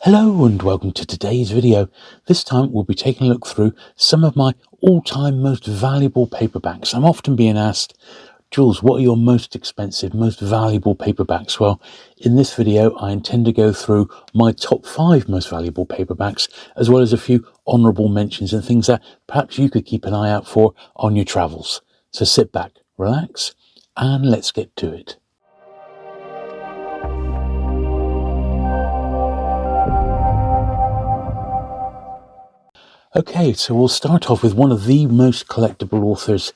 Hello and welcome to today's video. This time we'll be taking a look through some of my all-time most valuable paperbacks. I'm often being asked, Jules, what are your most expensive, most valuable paperbacks? Well, in this video I intend to go through my top 5 most valuable paperbacks, as well as a few honourable mentions and things that perhaps you could keep an eye out for on your travels. So sit back, relax, and let's get to it. Okay, so we'll start off with one of the most collectible authors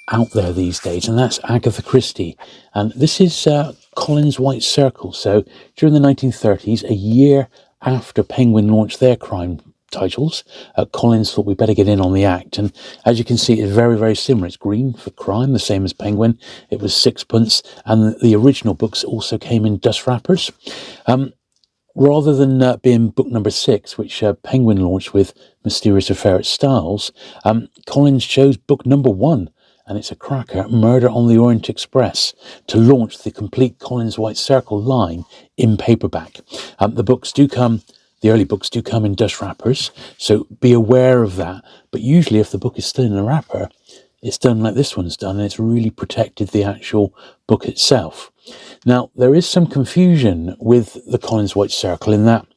out there these days, and that's Agatha Christie. And this is Colin's White Circle. So during the 1930s, a year after Penguin launched their crime titles, Collins thought we'd better get in on the act. And as you can see, it's very, very similar. It's green for crime, the same as Penguin. It was sixpence, and the original books also came in dust wrappers. Rather than being book number 6, which Penguin launched with Mysterious Affair at Styles, Collins chose book number 1, and it's a cracker, Murder on the Orient Express, to launch the complete Collins White Circle line in paperback. The early books do come in dust wrappers, so be aware of that. But usually if the book is still in a wrapper, it's done like this one's done, and it's really protected the actual book itself. Now, there is some confusion with the Collins White Circle in that,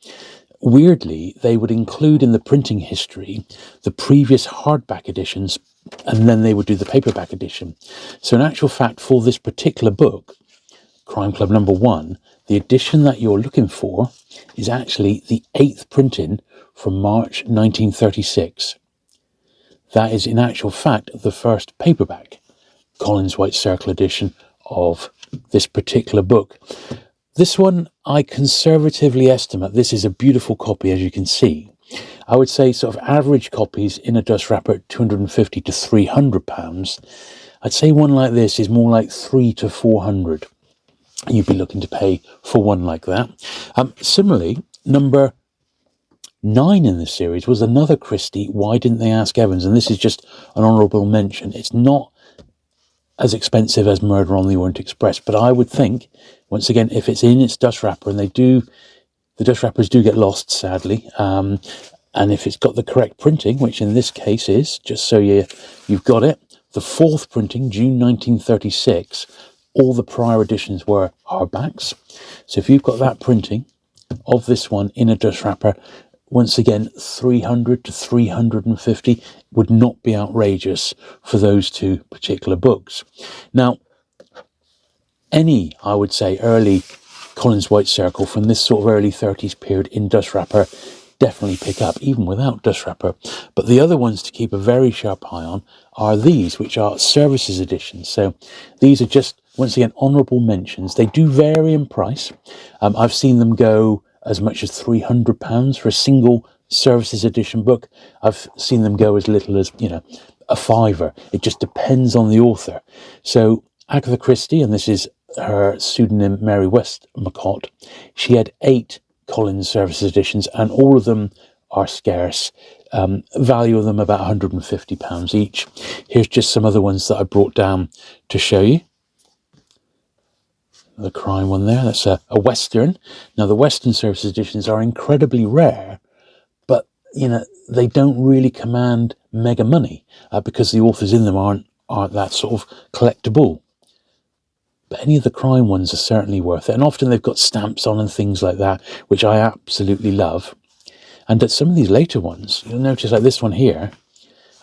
weirdly, they would include in the printing history the previous hardback editions, and then they would do the paperback edition. So in actual fact, for this particular book, Crime Club number 1, the edition that you're looking for is actually the 8th printing from March 1936. That is, in actual fact, the first paperback Collins White Circle edition of this particular book. This one, I conservatively estimate, this is a beautiful copy, as you can see. I would say sort of average copies in a dust wrapper at £250 to £300. I'd say one like this is more like £300 to £400. You'd be looking to pay for one like that. Similarly, number 9 in the series was another Christie, Why Didn't They Ask Evans? And this is just an honourable mention. It's not as expensive as Murder on the Orient Express, but I would think, once again, if it's in its dust wrapper, and the dust wrappers do get lost, sadly, and if it's got the correct printing, which in this case is, just so you've got it, the 4th printing, June 1936, all the prior editions were hardbacks. So if you've got that printing of this one in a dust wrapper, once again, £300 to £350 would not be outrageous for those two particular books. Now, any, I would say, early Collins White Circle from this sort of early 30s period in dust wrapper, definitely pick up, even without dust wrapper. But the other ones to keep a very sharp eye on are these, which are services editions. So these are just, once again, honourable mentions. They do vary in price. I've seen them go as much as £300 for a single services edition book. I've seen them go as little as, a £5. It just depends on the author. So Agatha Christie, and this is her pseudonym Mary Westmacott, she had 8 Collins services editions, and all of them are scarce. Value of them about £150 each. Here's just some other ones that I brought down to show you. The crime one there, that's a Western. Now the Western services editions are incredibly rare, but they don't really command mega money because the authors in them aren't that sort of collectible. But any of the crime ones are certainly worth it, and often they've got stamps on and things like that, which I absolutely love. And at some of these later ones, you'll notice like this one here,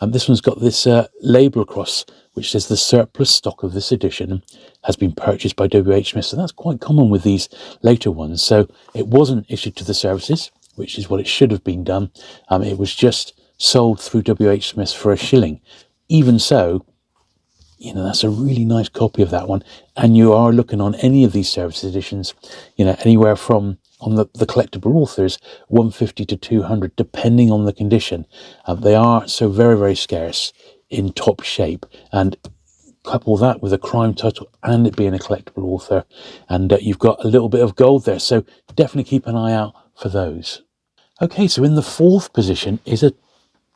this one's got this label across which says the surplus stock of this edition has been purchased by W.H. Smith. So that's quite common with these later ones. So it wasn't issued to the services, which is what it should have been done. It was just sold through W.H. Smith for £1. Even so, that's a really nice copy of that one. And you are looking on any of these services editions, anywhere from, on the collectible authors, £150 to £200, depending on the condition. They are so very, very scarce in top shape, and couple that with a crime title and it being a collectible author, and you've got a little bit of gold there. So definitely keep an eye out for those. Okay, so in the 4th position is a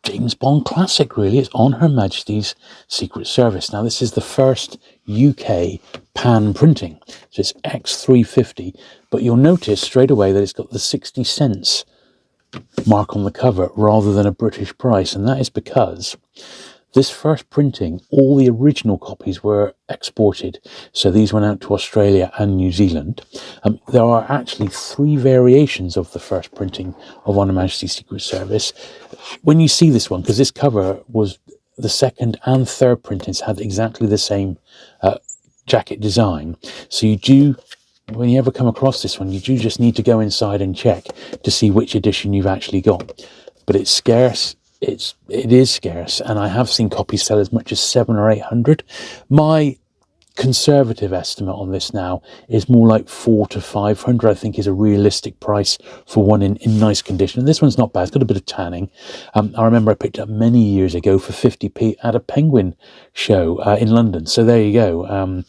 James Bond classic, really. It's On Her Majesty's Secret Service. Now, this is the first UK pan printing. So it's X350, but you'll notice straight away that it's got the 60 cents mark on the cover rather than a British price, and that is because this first printing, all the original copies were exported. So these went out to Australia and New Zealand. There are actually 3 variations of the first printing of On Her Majesty's Secret Service. When you see this one, because this cover was the second and third printings had exactly the same jacket design. So you do, when you ever come across this one, you do just need to go inside and check to see which edition you've actually got. But it's scarce. It is scarce, and I have seen copies sell as much as 700 or 800. My conservative estimate on this now is more like 400 to 500. I think is a realistic price for one in nice condition. And this one's not bad. It's got a bit of tanning. I remember I picked it up many years ago for 50p at a Penguin show in London. So there you go.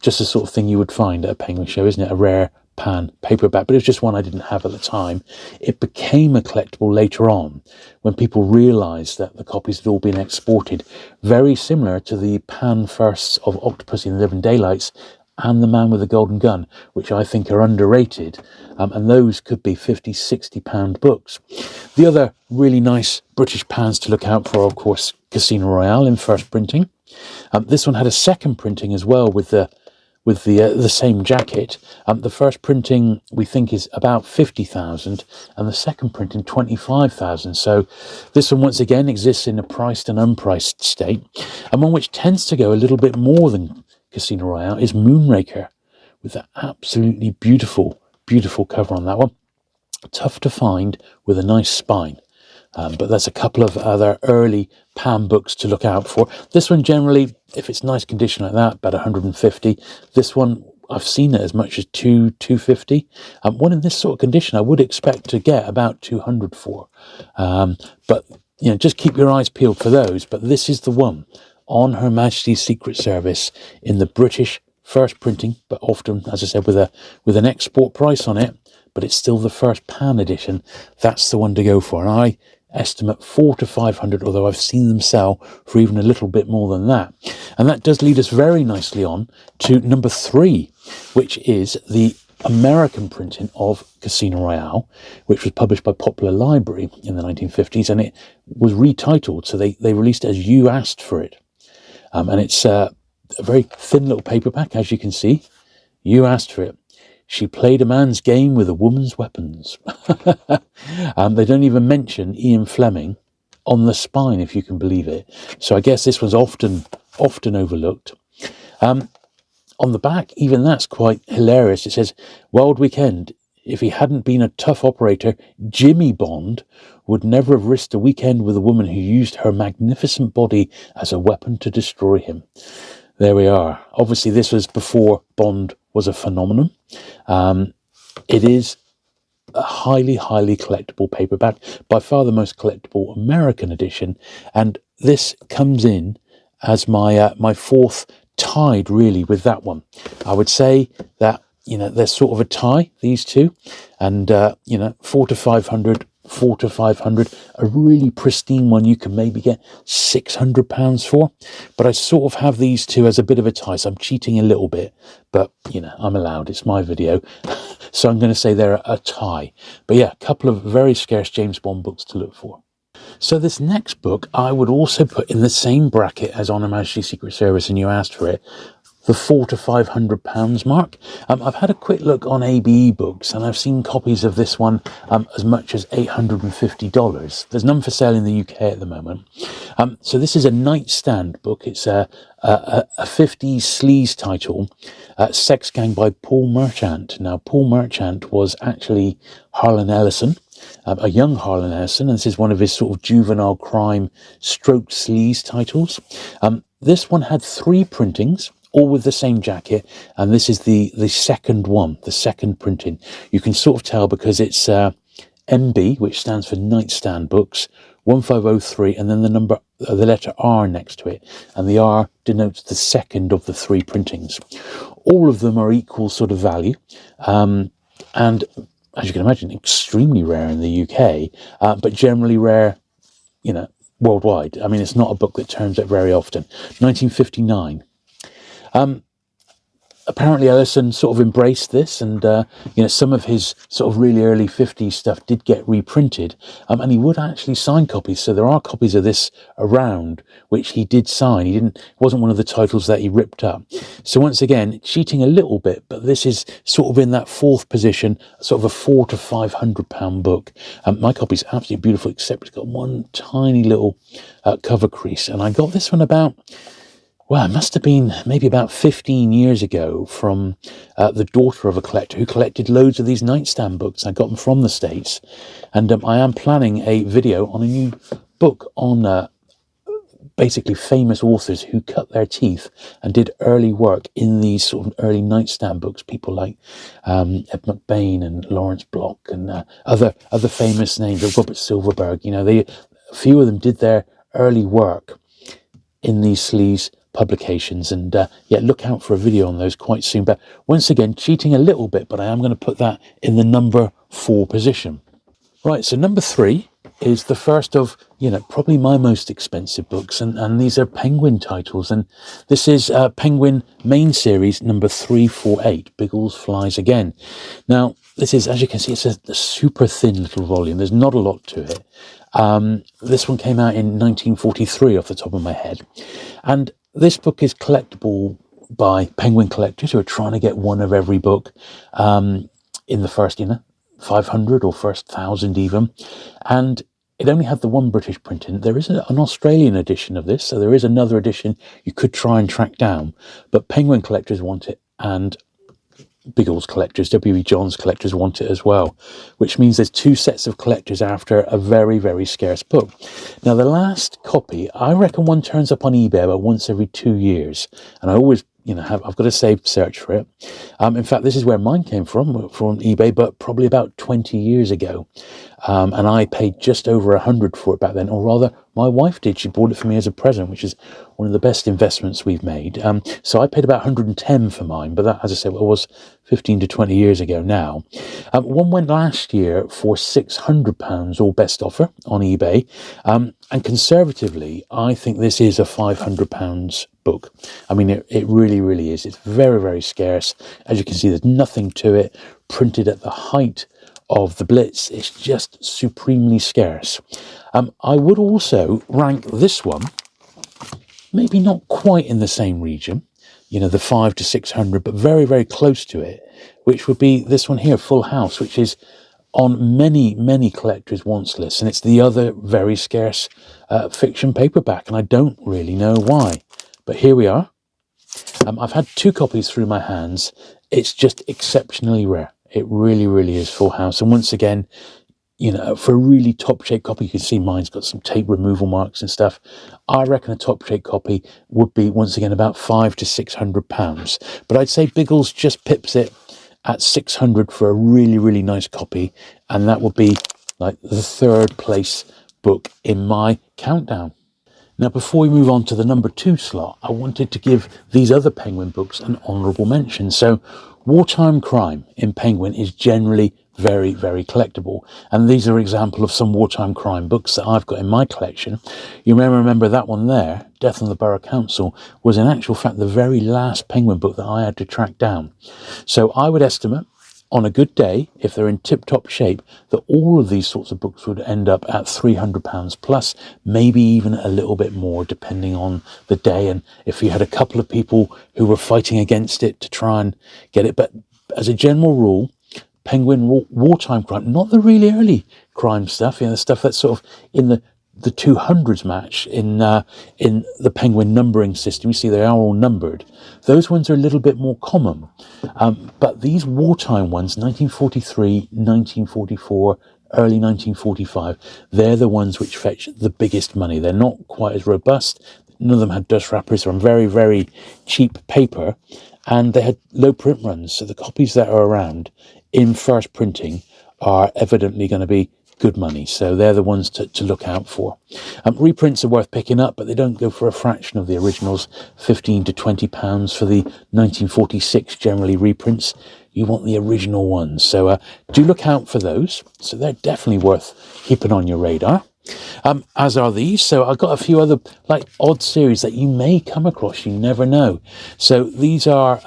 Just the sort of thing you would find at a Penguin show, isn't it? A rare pan paperback, but it was just one I didn't have at the time. It became a collectible later on when people realised that the copies had all been exported, very similar to the pan firsts of Octopussy and the Living Daylights and The Man with the Golden Gun, which I think are underrated, and those could be 50, 60 pound books. The other really nice British pans to look out for, of course, Casino Royale in first printing. This one had a second printing as well with the same jacket. The first printing we think is about 50,000 and the second printing 25,000. So this one once again exists in a priced and unpriced state. And one which tends to go a little bit more than Casino Royale is Moonraker, with an absolutely beautiful, beautiful cover on that one. Tough to find with a nice spine. But there's a couple of other early pan books to look out for. This one generally, if it's nice condition like that, about 150. This one, I've seen it as much as 250. One in this sort of condition, I would expect to get about 200 for. But you know, just keep your eyes peeled for those. But this is the one, On Her Majesty's Secret Service, in the British first printing, but often, as I said, with an export price on it. But it's still the first pan edition. That's the one to go for. And I estimate 400 to 500, although I've seen them sell for even a little bit more than that. And that does lead us very nicely on to number 3, which is the American printing of Casino Royale, which was published by Popular Library in the 1950s, and it was retitled, so they released it as You Asked For It. And it's a very thin little paperback, as you can see. You asked for it. She played a man's game with a woman's weapons. They don't even mention Ian Fleming on the spine, if you can believe it. So I guess this was often overlooked. On the back, even that's quite hilarious. It says, Wild Weekend. If he hadn't been a tough operator, Jimmy Bond would never have risked a weekend with a woman who used her magnificent body as a weapon to destroy him. There we are. Obviously, this was before Bond was a phenomenon. It is a highly, highly collectible paperback, by far the most collectible American edition. And this comes in as my fourth, tied really with that one. I would say that, you know, they're sort of a tie, these two. And, 400 to 500, 400 to 500, a really pristine one you can maybe get £600 for. But I sort of have these two as a bit of a tie, so I'm cheating a little bit. But, you know, I'm allowed. It's my video. So I'm going to say they're a tie. But yeah, a couple of very scarce James Bond books to look for. So this next book I would also put in the same bracket as On Her Majesty's Secret Service, and You Asked For It, the £400 to £500 mark. I've had a quick look on ABE Books, and I've seen copies of this one as much as $850. There's none for sale in the UK at the moment. So this is a nightstand book. It's a 50s sleaze title, Sex Gang by Paul Merchant. Now, Paul Merchant was actually Harlan Ellison, a young Harlan Ellison, and this is one of his sort of juvenile crime stroke sleaze titles. This one had 3 printings, all with the same jacket, and this is the second one, the second printing. You can sort of tell because it's MB, which stands for Nightstand Books, 1503, and then the letter R next to it, and the R denotes the second of the 3 printings. All of them are equal sort of value, and as you can imagine, extremely rare in the UK, but generally rare, worldwide. I mean, it's not a book that turns up very often. 1959. Apparently Ellison sort of embraced this, and some of his sort of really early 50s stuff did get reprinted, and he would actually sign copies. So there are copies of this around which he did sign. It wasn't one of the titles that he ripped up. So once again, cheating a little bit, but this is sort of in that fourth position, sort of a £400 to £500 book. My copy's absolutely beautiful, except it's got one tiny little cover crease, and I got this one about, well, it must have been maybe about 15 years ago from the daughter of a collector who collected loads of these nightstand books. I got them from the States, and I am planning a video on a new book on basically famous authors who cut their teeth and did early work in these sort of early nightstand books. People like Ed McBain and Lawrence Block and other famous names, Robert Silverberg. A few of them did their early work in these sleaze publications, and look out for a video on those quite soon. But once again, cheating a little bit, but I am going to put that in the number 4 position. Right, so number 3 is the first of, probably my most expensive books, and these are Penguin titles, and this is Penguin main series number 348, Biggles Flies Again. Now, this is, as you can see, it's a super thin little volume. There's not a lot to it. This one came out in 1943 off the top of my head, and this book is collectible by Penguin collectors who are trying to get one of every book in the first 500 or first 1,000 even, and it only had the one British print in it. There is an Australian edition of this, so there is another edition you could try and track down, but Penguin collectors want it, and Biggles collectors, W.E. Johns collectors want it as well, which means there's 2 sets of collectors after a very, very scarce book. Now, the last copy, I reckon one turns up on eBay about once every 2 years, and I always I've got a saved search for it. In fact, this is where mine came from eBay, but probably about 20 years ago. And I paid just over 100 for it back then, or rather, my wife did. She bought it for me as a present, which is one of the best investments we've made. So I paid about 110 for mine, but that, as I said, it was 15 to 20 years ago now. One went last year for £600, all best offer on eBay. And conservatively, I think this is a £500 book. I mean, it really, really is. It's very, very scarce. As you can see, there's nothing to it. Printed at the height of the Blitz. It's just supremely scarce. I would also rank this one, maybe not quite in the same region, the 500 to 600, but very, very close to it, which would be this one here, Full House, which is on many, many collectors' wants lists, and it's the other very scarce fiction paperback, and I don't really know why. But here we are. I've had 2 copies through my hands. It's just exceptionally rare. It really, really is, Full House. And once again, for a really top-shape copy, you can see mine's got some tape removal marks and stuff. I reckon a top-shape copy would be, once again, about £500 to £600. But I'd say Biggles just pips it at 600 for a really, really nice copy. And that would be like the 3rd place book in my countdown. Now, before we move on to the number 2 slot, I wanted to give these other Penguin books an honourable mention. So, wartime crime in Penguin is generally very, very collectible. And these are examples of some wartime crime books that I've got in my collection. You may remember that one there, Death on the Borough Council, was in actual fact the very last Penguin book that I had to track down. So I would estimate, on a good day, if they're in tip-top shape, that all of these sorts of books would end up at £300 plus, maybe even a little bit more, depending on the day, and if you had a couple of people who were fighting against it to try and get it. But as a general rule, Penguin wartime crime, not the really early crime stuff, the stuff that's sort of in the 200s match in the Penguin numbering system. You see they are all numbered. Those ones are a little bit more common. But these wartime ones, 1943, 1944, early 1945, they're the ones which fetch the biggest money. They're not quite as robust. None of them had dust wrappers. They're on very, very cheap paper. And they had low print runs. So the copies that are around in first printing are evidently going to be good money. So they're the ones to look out for. Reprints are worth picking up, but they don't go for a fraction of the originals, £15 to £20 for the 1946 generally reprints. You want the original ones. So do look out for those. So they're definitely worth keeping on your radar. as are these. So I've got a few other like odd series that you may come across, you never know. So these are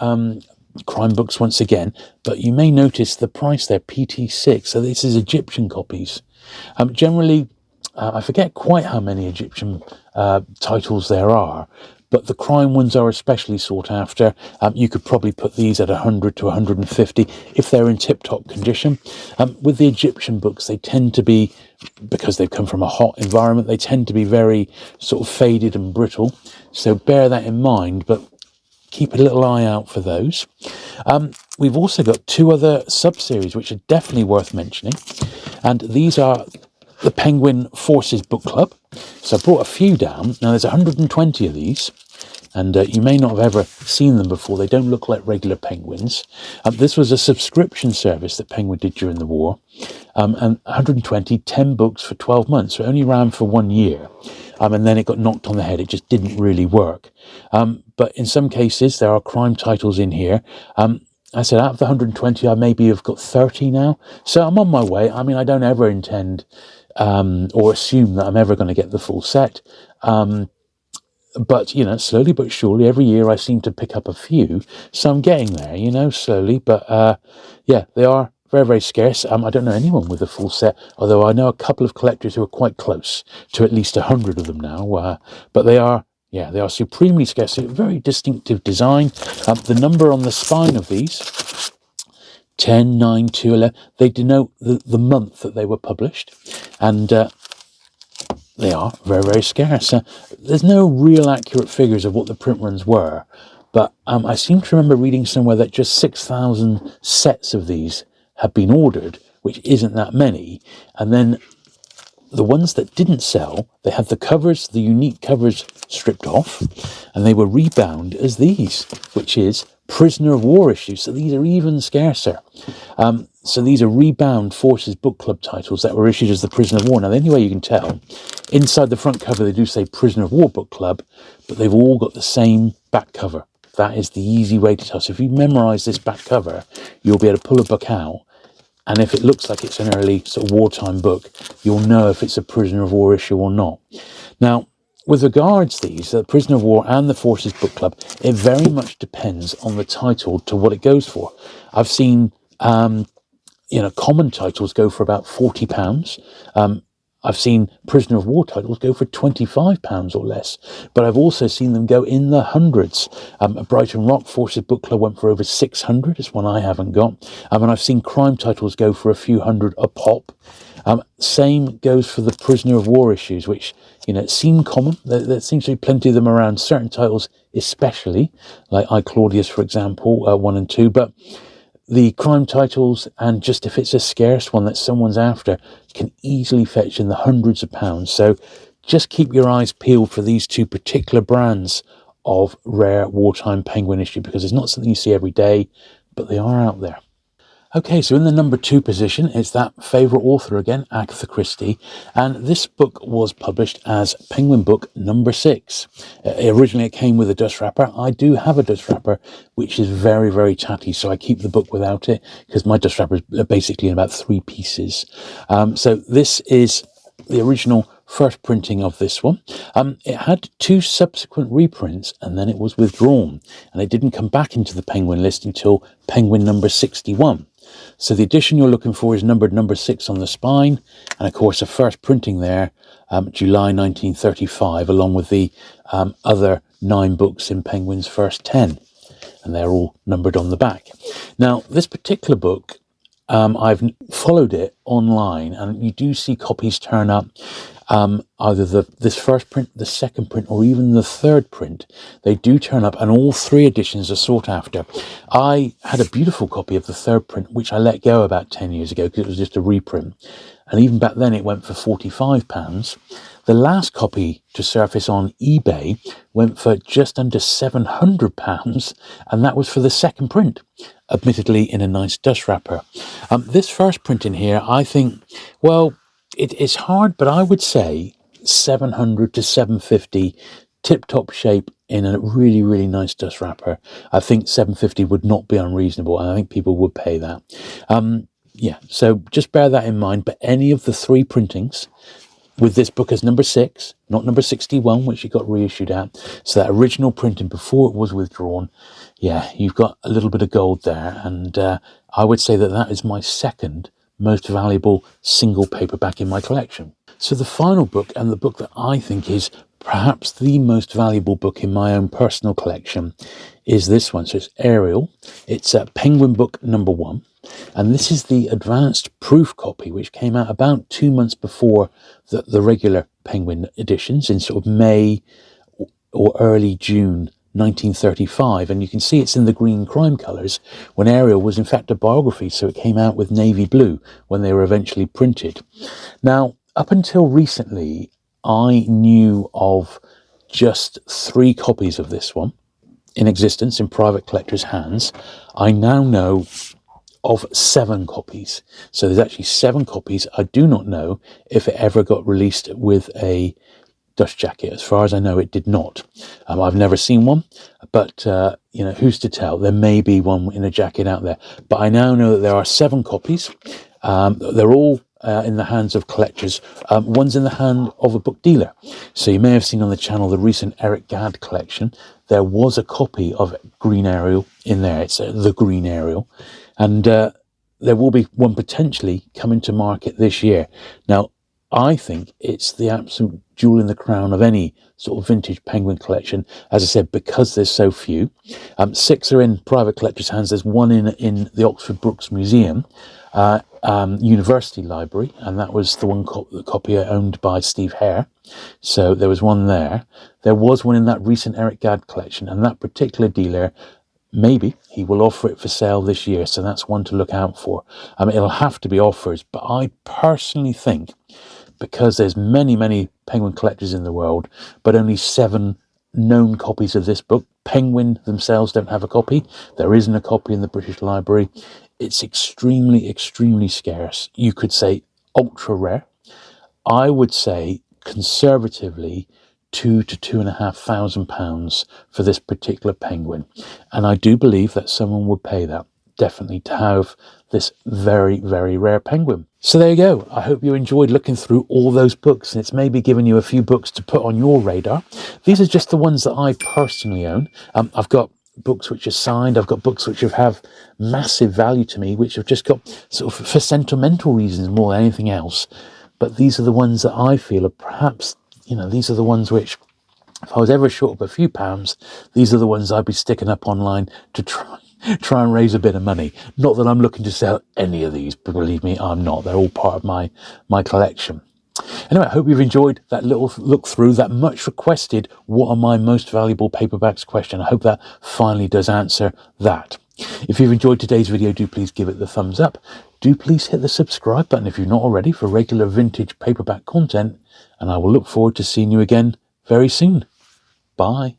crime books once again, but you may notice the price there, PT6. So this is Egyptian copies. Generally, I forget quite how many Egyptian titles there are, but the crime ones are especially sought after. You could probably put these at 100 to 150 if they're in tip-top condition. With the Egyptian books, they tend to be, because they've come from a hot environment, they tend to be very sort of faded and brittle. So bear that in mind, but keep a little eye out for those. We've also got two other sub-series which are definitely worth mentioning, and these are the Penguin Forces Book Club. So I brought a few down. Now there's 120 of these, and you may not have ever seen them before. They don't look like regular penguins. This was a subscription service that Penguin did during the war, and 120, 10 books for 12 months. So it only ran for 1 year, and then it got knocked on the head. It just didn't really work. But in some cases, there are crime titles in here. I said out of the 120, I maybe have got 30 now. So I'm on my way. I mean, I don't ever intend or assume that I'm ever going to get the full set. But, you know, slowly but surely, every year I seem to pick up a few. So I'm getting there, you know, slowly. But, yeah, they are very, very scarce. I don't know anyone with a full set, although I know a couple of collectors who are quite close to at least 100 of them now. But they are, yeah, they are supremely scarce. So very distinctive design. The number on the spine of these, 10, 9, 2, 11, they denote the month that they were published. And they are very, very scarce. There's no real accurate figures of what the print runs were, but I seem to remember reading somewhere that just 6,000 sets of these had been ordered, which isn't that many. And then the ones that didn't sell, they had the covers, the unique covers stripped off, and they were rebound as these, which is prisoner of war issues. So these are even scarcer. So these are rebound Forces Book Club titles that were issued as the Prisoner of War. Now, the only way you can tell, inside the front cover, they do say Prisoner of War Book Club, but they've all got the same back cover. That is the easy way to tell. So if you memorise this back cover, you'll be able to pull a book out. And if it looks like it's an early sort of wartime book, you'll know if it's a Prisoner of War issue or not. Now, with regards to these, the Prisoner of War and the Forces Book Club, it very much depends on the title to what it goes for. I've seen common titles go for about £40. I've seen Prisoner of War titles go for £25 or less, but I've also seen them go in the hundreds. Brighton Rock Forces Book Club went for over 600. It's one I haven't got. And I've seen crime titles go for a few hundred a pop. Same goes for the Prisoner of War issues, which, you know, seem common. There seems to be plenty of them around, certain titles especially, like I, Claudius, for example, 1 and 2, but the crime titles, and just if it's a scarce one that someone's after, can easily fetch in the hundreds of pounds. So just keep your eyes peeled for these two particular brands of rare wartime Penguin issue, because it's not something you see every day, but they are out there. Okay, so in the number 2 position, it's that favourite author again, Agatha Christie, and this book was published as Penguin Book number 6. Originally it came with a dust wrapper. I do have a dust wrapper, which is very, very tatty, so I keep the book without it, because my dust wrapper is basically in about 3 pieces. So this is the original first printing of this one. It had 2 subsequent reprints, and then it was withdrawn, and it didn't come back into the Penguin list until Penguin number 61. So the edition you're looking for is numbered number 6 on the spine, and of course a first printing there, July 1935, along with the other 9 books in Penguin's first 10, and they're all numbered on the back. Now, this particular book, I've followed it online, and you do see copies turn up, either this first print, the second print, or even the third print. They do turn up, and all 3 editions are sought after. I had a beautiful copy of the third print, which I let go about 10 years ago because it was just a reprint, and even back then it went for £45. The last copy to surface on eBay went for just under £700, and that was for the second print, admittedly in a nice dust wrapper. This first print in here, I think, well, it's hard, but I would say 700 to 750, tip-top shape in a really, really nice dust wrapper. I think 750 would not be unreasonable, and I think people would pay that. Yeah, so just bear that in mind. But any of the 3 printings, with this book as number 6, not number 61, which it got reissued at. So that original printing before it was withdrawn. Yeah, you've got a little bit of gold there. And I would say that that is my second most valuable single paperback in my collection. So the final book, and the book that I think is perhaps the most valuable book in my own personal collection, is this one. So it's Ariel. It's Penguin book number 1. And this is the advanced proof copy, which came out about 2 months before the regular Penguin editions in sort of May or early June 1935. And you can see it's in the green crime colours, when Ariel was in fact a biography, so it came out with navy blue when they were eventually printed. Now, up until recently, I knew of just 3 copies of this one in existence in private collectors' hands. I now know of 7 copies. So there's actually 7 copies. I do not know if it ever got released with a dust jacket. As far as I know, it did not. I've never seen one, but you know, who's to tell? There may be one in a jacket out there. But I now know that there are 7 copies. They're all in the hands of collectors. One's in the hand of a book dealer. So you may have seen on the channel the recent Eric Gadd collection. There was a copy of Green Ariel in there. It's the Green Ariel. And there will be one potentially coming to market this year. Now, I think it's the absolute jewel in the crown of any sort of vintage Penguin collection. As I said, because there's so few. 6 are in private collectors' hands. There's one in the Oxford Brookes Museum, University Library, and that was the one copy owned by Steve Hare. So there was one there. There was one in that recent Eric Gadd collection, and that particular dealer, maybe he will offer it for sale this year, so that's one to look out for. It'll have to be offers, but I personally think, because there's many Penguin collectors in the world, but only 7 known copies of this book. Penguin themselves don't have a copy. There isn't a copy in the British Library. It's extremely scarce. You could say ultra rare. I would say conservatively £2,000 to £2,500 for this particular Penguin. And I do believe that someone would pay that, definitely, to have this very rare Penguin. So there you go. I hope you enjoyed looking through all those books, and it's maybe given you a few books to put on your radar. These are just the ones that I personally own. I've got books which are signed. I've got books which have massive value to me, which have just got sort of for sentimental reasons more than anything else. But these are the ones that I feel are perhaps, you know, these are the ones which, if I was ever short of a few pounds, these are the ones I'd be sticking up online to try and raise a bit of money. Not that I'm looking to sell any of these, but believe me, I'm not. They're all part of my collection. Anyway, I hope you've enjoyed that little look through that much requested what are my most valuable paperbacks question. I hope that finally does answer that. If you've enjoyed today's video, do please give it the thumbs up. Do please hit the subscribe button if you're not already for regular vintage paperback content, and I will look forward to seeing you again very soon. Bye.